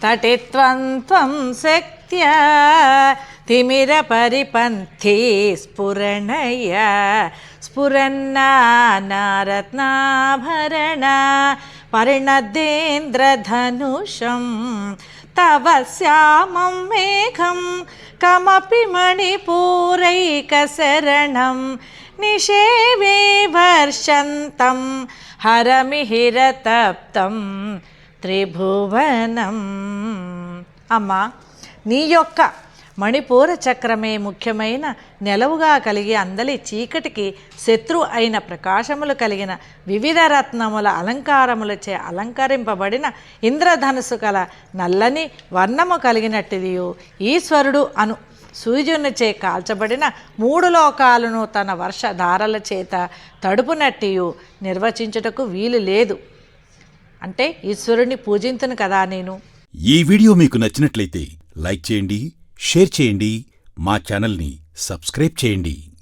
తటిత్వం త్వం శక్త్యా తిమిరపరిపంథీ స్ఫురణయ స్ఫురన్నానారత్నాభరణ పరిణద్యేంద్రధనుషం తవ శ్యామం మేఘం కమపి మణిపూరైకశరణం నిషేవే వర్షంతం హరమిహిరతప్తం త్రిభువనం. అమ్మా, నీ యొక్క మణిపూర చక్రమే ముఖ్యమైన నెలవుగా కలిగి అందలి చీకటికి శత్రు అయిన ప్రకాశములు కలిగిన వివిధ రత్నముల అలంకారములచే అలంకరింపబడిన ఇంద్రధనుసు కల నల్లని వర్ణము కలిగినట్టిదియు ఈశ్వరుడు అను సూర్యునిచే కాల్చబడిన 3 లోకాలను తన వర్షధారల చేత తడుపునట్టియు నిర్వచించుటకు వీలు లేదు. అంటే ఈశ్వరుని పూజింతును కదా నేను. ఈ వీడియో మీకు నచ్చినట్లయితే లైక్ చేయండి, షేర్ చేయండి, మా ఛానల్ని సబ్స్క్రైబ్ చేయండి.